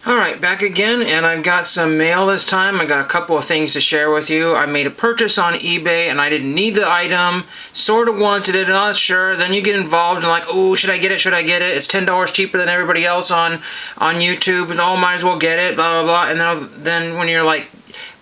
Alright, back again, and I've got some mail this time. I got a couple of things to share with you. I made a purchase on eBay, and I didn't need the item, sort of wanted it, not sure. Then you get involved and like, oh, should I get it, should I get it? It's $10 cheaper than everybody else on YouTube, and oh, might as well get it, blah, blah, blah. And then when you're like,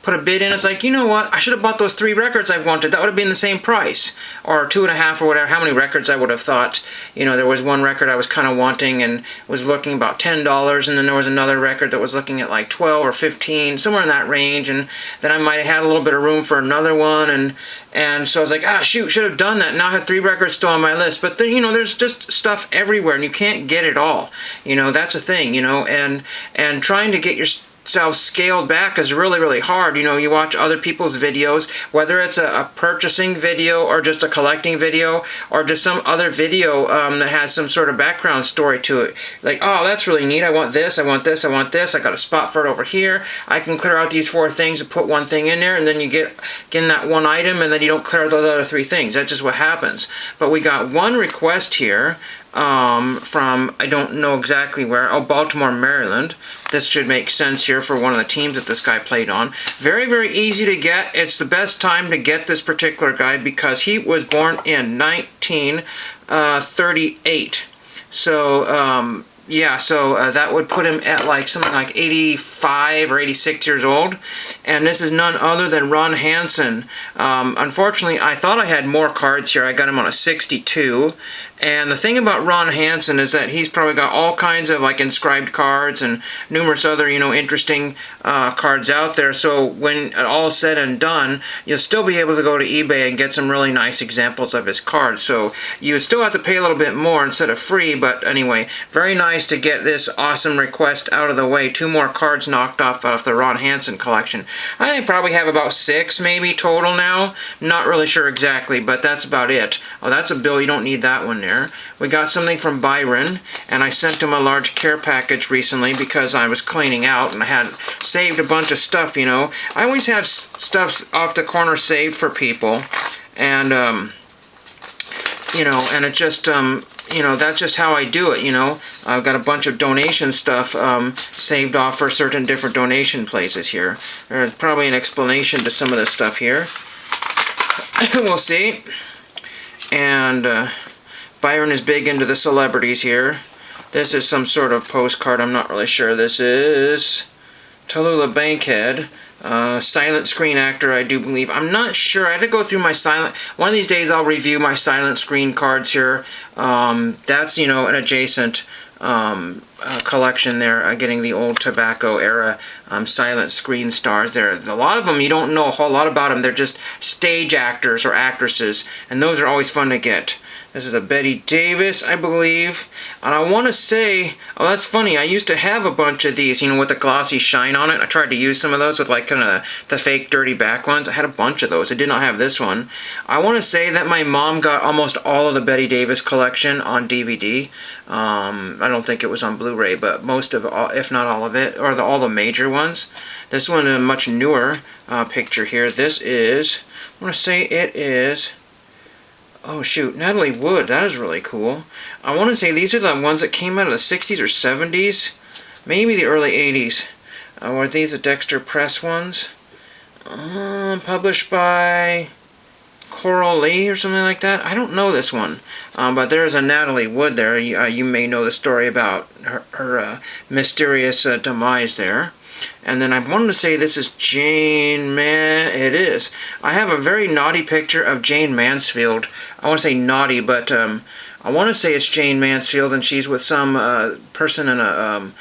put a bid in, it's like, you know what, I should have bought those 3 records I wanted. That would have been the same price. Or 2.5 or whatever, how many records I would have thought. You know, there was one record I was kind of wanting and was looking about $10, and then there was another record that was looking at like 12 or 15, somewhere in that range, and then I might have had a little bit of room for another one, and so I was like, ah, shoot, should have done that. Now I have 3 records still on my list. But then, you know, there's just stuff everywhere, and you can't get it all. You know, that's the thing, you know, and trying to get yourself scaled back is really, really hard. You know, you watch other people's videos, whether it's a purchasing video or just a collecting video or just some other video that has some sort of background story to it. Like, oh, that's really neat. I want this, I want this, I want this. I got a spot for it over here. I can clear out these 4 things and put one thing in there, and then you get in that one item, and then you don't clear out those other 3 things. That's just what happens. But we got one request here from, I don't know exactly where, oh, Baltimore, Maryland. This should make sense here for one of the teams that this guy played on. Very, very easy to get. It's the best time to get this particular guy because he was born in 1938. So, yeah, so that would put him at like something like 85 or 86 years old. And this is none other than Ron Hansen. Unfortunately, I thought I had more cards here. I got him on a 62. And the thing about Ron Hansen is that he's probably got all kinds of like inscribed cards and numerous other, you know, interesting cards out there. So when all is said and done, you'll still be able to go to eBay and get some really nice examples of his cards. So you would still have to pay a little bit more instead of free, but anyway, very nice to get this awesome request out of the way. 2 more cards knocked off the Ron Hansen collection. I think I probably have about 6 maybe total now. Not really sure exactly, but that's about it. Oh, that's a bill. You don't need that one there. We got something from Byron, and I sent him a large care package recently because I was cleaning out and I had saved a bunch of stuff, you know. I always have stuff off the corner saved for people, and you know, and it just you know, that's just how I do it, you know. I've got a bunch of donation stuff saved off for certain different donation places here. There's probably an explanation to some of this stuff here. We'll see. And Byron is big into the celebrities here. This is some sort of postcard. I'm not really sure. This is Tallulah Bankhead. Silent screen actor, I do believe. I'm not sure. I had to go through my silent... One of these days I'll review my silent screen cards here. That's, you know, an adjacent collection there, getting the old tobacco era silent screen stars there. A lot of them, you don't know a whole lot about them. They're just stage actors or actresses, and those are always fun to get. This is a Betty Davis, I believe. And I want to say, oh, that's funny. I used to have a bunch of these, you know, with the glossy shine on it. I tried to use some of those with like kind of the fake dirty back ones. I had a bunch of those. I did not have this one. I want to say that my mom got almost all of the Betty Davis collection on DVD. I don't think it was on Blu-ray, but most of, if not all of it, or all the major ones. This one is a much newer picture here. This is, I want to say it is... Oh shoot, Natalie Wood, that is really cool. I want to say these are the ones that came out of the 60s or 70s, maybe the early 80s. Were these the Dexter Press ones? Published by Coral Lee or something like that? I don't know this one, but there's a Natalie Wood there. You may know the story about her mysterious demise there. And then I wanted to say this is Jane it is. I have a very naughty picture of Jane Mansfield. I want to say naughty, but I want to say it's Jane Mansfield, and she's with some person in a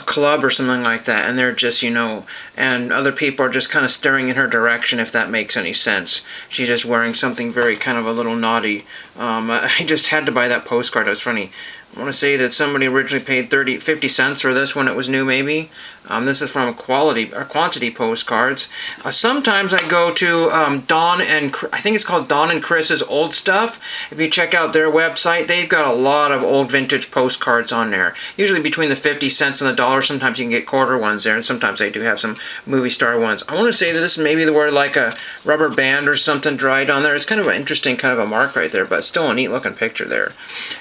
club or something like that, and they're just, you know, and other people are just kind of staring in her direction, if that makes any sense. She's just wearing something very kind of a little naughty. I just had to buy that postcard. It was funny. I want to say that somebody originally paid 50 cents for this when it was new, maybe. This is from Quantity Postcards. Sometimes I go to Dawn and I think it's called Dawn and Chris's Old Stuff. If you check out their website, they've got a lot of old vintage postcards on there. Usually between the 50 cents and the $1. Sometimes you can get quarter ones there, and sometimes they do have some movie star ones. I want to say that this may be the word like a rubber band or something dried on there. It's kind of an interesting kind of a mark right there, but still a neat looking picture there.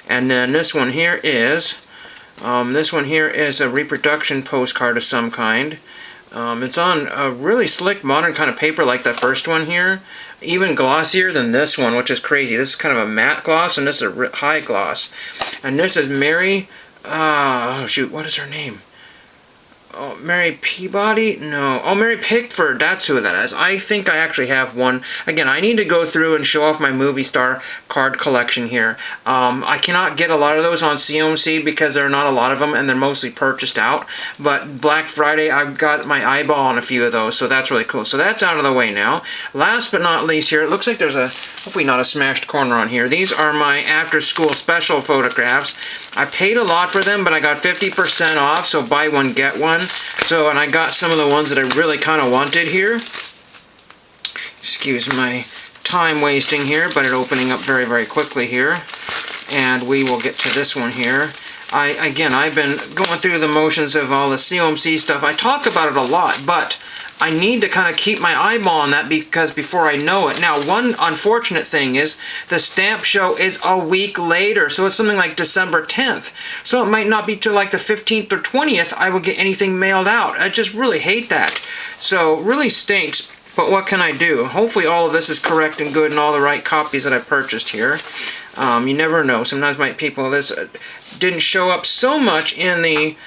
And then this one here is This one here is a reproduction postcard of some kind. It's on a really slick, modern kind of paper like the first one here. Even glossier than this one, which is crazy. This is kind of a matte gloss, and this is a high gloss. And this is Mary, oh shoot, what is her name? Oh, Mary Peabody? No. Oh, Mary Pickford. That's who that is. I think I actually have one. Again, I need to go through and show off my movie star card collection here. I cannot get a lot of those on CMC because there are not a lot of them and they're mostly purchased out. But Black Friday, I've got my eyeball on a few of those, so that's really cool. So that's out of the way now. Last but not least here, it looks like there's a, hopefully not a smashed corner on here. These are my after-school special photographs. I paid a lot for them, but I got 50% off, so buy one, get one. So, and I got some of the ones that I really kind of wanted here. Excuse my time wasting here, but it opening up very, very quickly here. And we will get to this one here. Again, I've been going through the motions of all the COMC stuff. I talk about it a lot, but I need to kind of keep my eyeball on that because before I know it. Now, one unfortunate thing is the stamp show is a week later, so it's something like December 10th. So it might not be till like the 15th or 20th I will get anything mailed out. I just really hate that. So really stinks, but what can I do? Hopefully all of this is correct and good and all the right copies that I purchased here. You never know. Sometimes my people, this didn't show up so much in the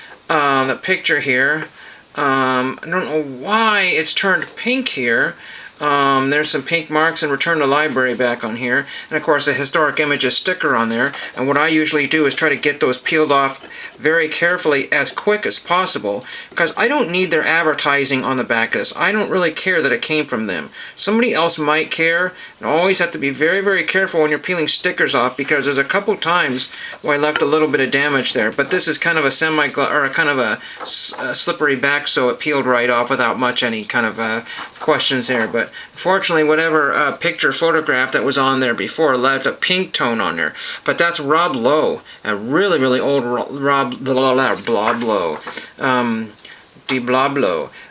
picture here. I don't know why it's turned pink here. There's some pink marks and return to library back on here. And of course the historic images sticker on there. And what I usually do is try to get those peeled off very carefully as quick as possible. Because I don't need their advertising on the back of this. I don't really care that it came from them. Somebody else might care. And always have to be very, very careful when you're peeling stickers off. Because there's a couple times where I left a little bit of damage there. But this is kind of a kind of a slippery back, so it peeled right off without much any kind of questions there. But unfortunately, whatever picture photograph that was on there before left a pink tone on there. But that's Rob Lowe, a really, really old Rob Lowe.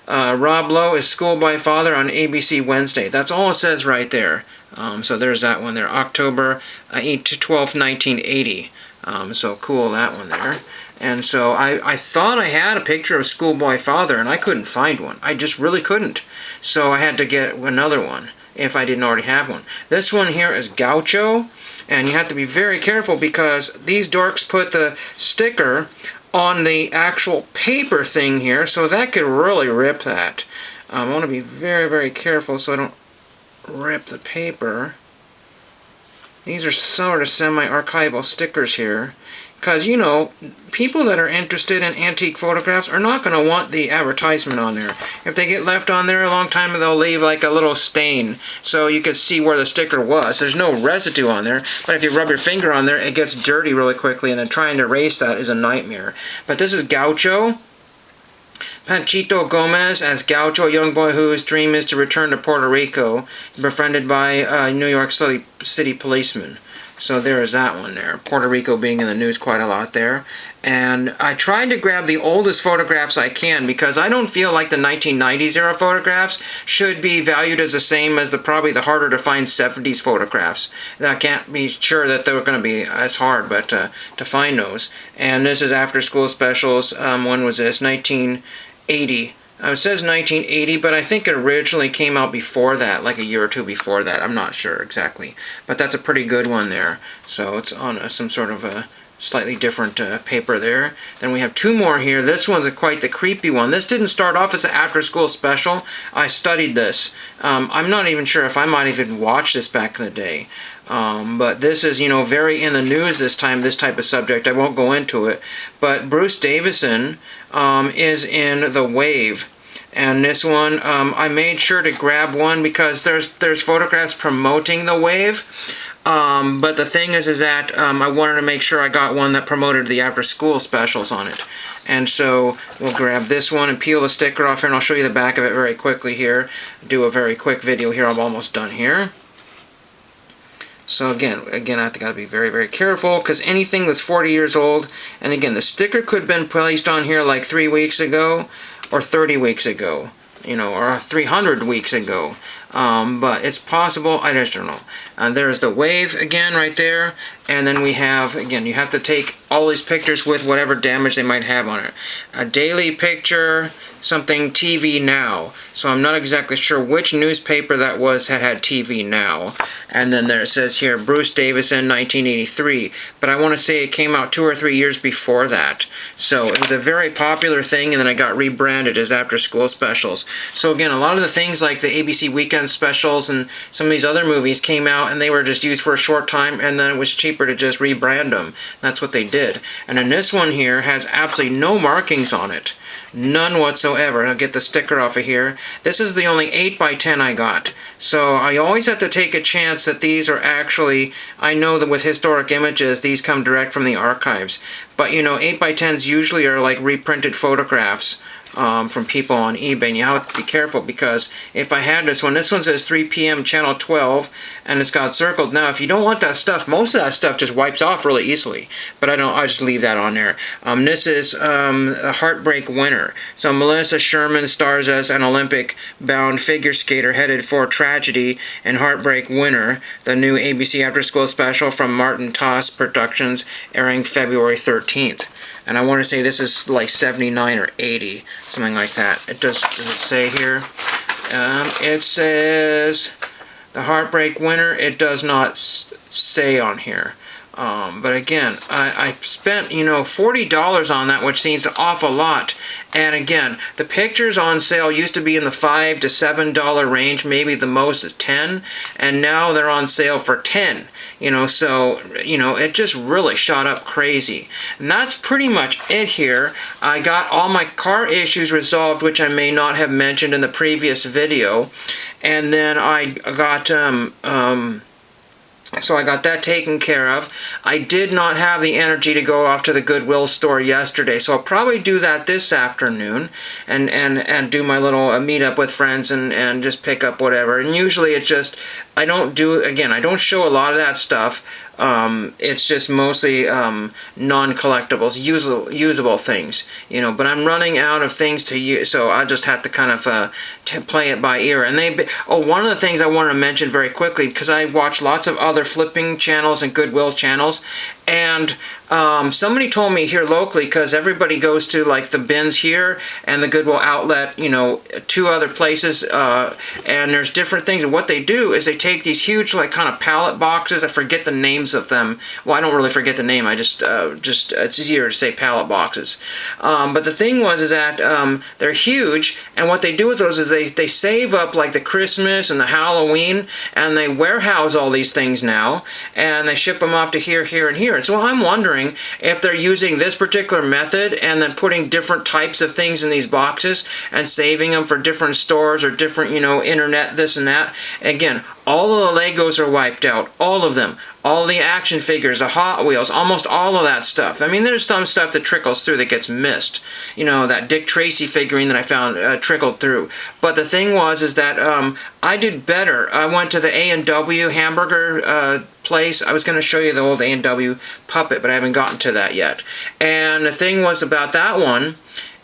Rob Lowe is Schoolboy Father on ABC Wednesday. That's all it says right there. So there's that one there, October 12th, 1980. So cool, that one there. And so I thought I had a picture of Schoolboy Father, and I couldn't find one. I just really couldn't. So I had to get another one, if I didn't already have one. This one here is Gaucho, and you have to be very careful because these dorks put the sticker on the actual paper thing here, so that could really rip that. I want to be very, very careful so I don't rip the paper. These are sort of semi-archival stickers here. Because, you know, people that are interested in antique photographs are not going to want the advertisement on there. If they get left on there a long time, they'll leave like a little stain so you can see where the sticker was. There's no residue on there, but if you rub your finger on there, it gets dirty really quickly, and then trying to erase that is a nightmare. But this is Gaucho. Panchito Gomez as Gaucho, a young boy whose dream is to return to Puerto Rico, befriended by New York City policemen. So there is that one there. Puerto Rico being in the news quite a lot there. And I tried to grab the oldest photographs I can because I don't feel like the 1990s era photographs should be valued as the same as probably the harder to find 70s photographs. And I can't be sure that they're going to be as hard, but to find those. And this is After School Specials. When was this? 1980. It says 1980, but I think it originally came out before that, like a year or two before that. I'm not sure exactly. But that's a pretty good one there. So it's on some sort of a slightly different paper there. Then we have two more here. This one's quite the creepy one. This didn't start off as an after-school special. I studied this. I'm not even sure if I might even watch this back in the day. But this is, you know, very in the news this time, this type of subject. I won't go into it. But Bruce Davison is in The Wave. And this one, I made sure to grab one because there's photographs promoting The Wave. But the thing is that I wanted to make sure I got one that promoted the after-school specials on it. And so we'll grab this one and peel the sticker off here, and I'll show you the back of it very quickly here. Do a very quick video here. I'm almost done here. So again, I have to be very, very careful because anything that's 40 years old, and again, the sticker could have been placed on here like 3 weeks ago or 30 weeks ago, you know, or 300 weeks ago. But it's possible, I just don't know. There's The Wave again right there, And then we have, again, you have to take all these pictures with whatever damage they might have on it. A daily picture, something TV Now. So I'm not exactly sure which newspaper that was that had TV Now. And then there it says here, Bruce Davison, 1983. But I want to say it came out 2 or 3 years before that. So it was a very popular thing, and then it got rebranded as After School Specials. So again, a lot of the things like the ABC Weekend Specials and some of these other movies came out, and they were just used for a short time, and then it was cheaper to just rebrand them. That's what they did. And then this one here has absolutely no markings on it. None whatsoever. I'll get the sticker off of here. This is the only 8x10 I got. So I always have to take a chance that these are actually, I know that with historic images, these come direct from the archives. But you know, 8x10s usually are like reprinted photographs from people on eBay, and you have to be careful, because if I had this one says 3 p.m. channel 12, and it's got circled. Now if you don't want that stuff, most of that stuff just wipes off really easily, but I just leave that on there. This is a Heartbreak Winner. So Melissa Sherman stars as an Olympic bound figure skater headed for tragedy in Heartbreak Winner, the new ABC After School special from Martin Toss Productions, airing February 13th. And I want to say this is like 79 or 80, something like that. Does it say here? It says the Heartbreak Winner. It does not say on here. But again, I spent, $40 on that, which seems an awful lot. And again, the pictures on sale used to be in the $5 to $7 range, maybe the most is 10, and now they're on sale for 10. So it just really shot up crazy. And that's pretty much it here. I got all my car issues resolved, which I may not have mentioned in the previous video. And then I got so I got that taken care of. I did not have the energy to go off to the Goodwill store yesterday, so I'll probably do that this afternoon and do my little meetup with friends and just pick up whatever. And usually it's just, I don't show a lot of that stuff. It's just mostly non-collectibles, usable things, but I'm running out of things to use, so I just have to kind of play it by ear. And one of the things I want to mention very quickly, because I watch lots of other flipping channels and Goodwill channels, and somebody told me here locally, because everybody goes to like the bins here and the Goodwill outlet, 2 other places, and there's different things. And what they do is they take these huge like kind of pallet boxes. I forget the names of them. Well, I don't really forget the name. I just it's easier to say pallet boxes. But the thing is that they're huge, and what they do with those is they save up like the Christmas and the Halloween, and they warehouse all these things now, and they ship them off to here, here, and here. And so I'm wondering if they're using this particular method and then putting different types of things in these boxes and saving them for different stores or different, internet, this and that. Again, all of the Legos are wiped out, all of them. All the action figures, the Hot Wheels, almost all of that stuff. I mean, there's some stuff that trickles through that gets missed. That Dick Tracy figurine that I found trickled through. But the thing is that I did better. I went to the A&W hamburger place. I was going to show you the old A&W puppet, but I haven't gotten to that yet. And the thing was about that one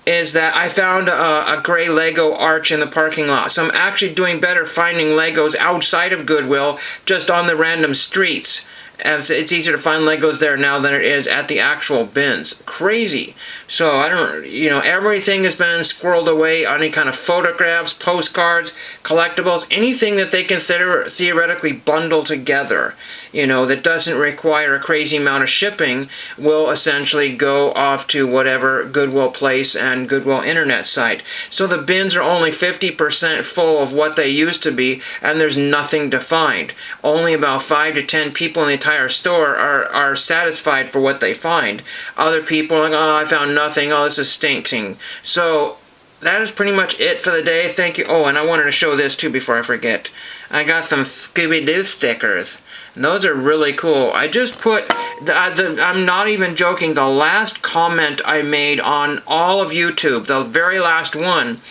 is that I found a gray Lego arch in the parking lot. So I'm actually doing better finding Legos outside of Goodwill, just on the random streets. It's easier to find Legos there now than it is at the actual bins. Crazy. So I don't, everything has been squirreled away. Any kind of photographs, postcards, collectibles, anything that they can theoretically bundle together, that doesn't require a crazy amount of shipping, will essentially go off to whatever Goodwill place and Goodwill internet site. So the bins are only 50% full of what they used to be, and there's nothing to find. Only about 5 to 10 people in the entire store are satisfied for what they find. Other people are like, oh, I found nothing, oh, this is stinking. So that is pretty much it for the day. Thank you. Oh, and I wanted to show this too before I forget. I got some Scooby Who stickers. And those are really cool. I just put, I'm not even joking, the last comment I made on all of YouTube, the very last one,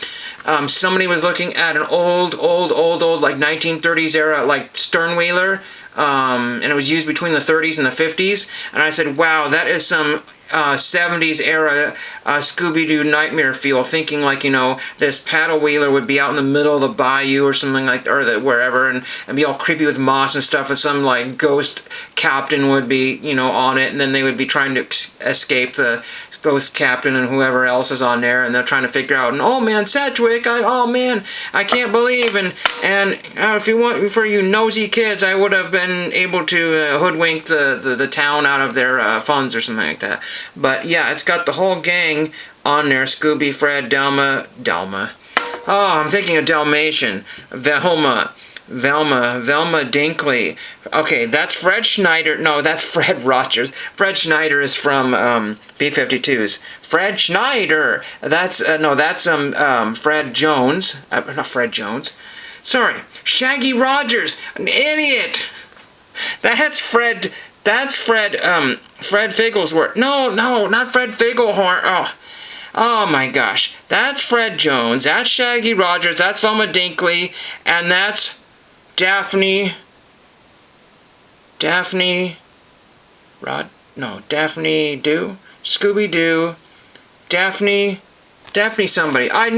somebody was looking at an old, like 1930s era, like sternwheeler, and it was used between the 30s and the 50s, and I said, wow, that is some 70s era Scooby-Doo nightmare feel, thinking like, this paddle wheeler would be out in the middle of the bayou or something like, or wherever, and be all creepy with moss and stuff, and some like ghost captain would be, on it, and then they would be trying to escape the ghost captain and whoever else is on there, and they're trying to figure out, and oh man, Sedgwick, oh man, I can't believe, and if you want, for you nosy kids, I would have been able to hoodwink the town out of their funds or something like that. But yeah, it's got the whole gang on there: Scooby, Fred, Delma. Oh, I'm thinking of Dalmatian. Velma Dinkley. Okay, that's Fred Schneider. No, that's Fred Rogers. Fred Schneider is from B-52s. Fred Schneider. That's Fred Jones. Not Fred Jones. Sorry, Shaggy Rogers. An idiot. That's Fred. Fred Figglesworth. No, not Fred Figglehorn. Oh my gosh. That's Fred Jones. That's Shaggy Rogers. That's Velma Dinkley. And that's Daphne Doo? Scooby-Doo. Daphne somebody. I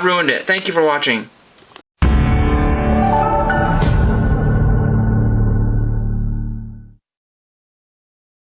ruined it. Thank you for watching.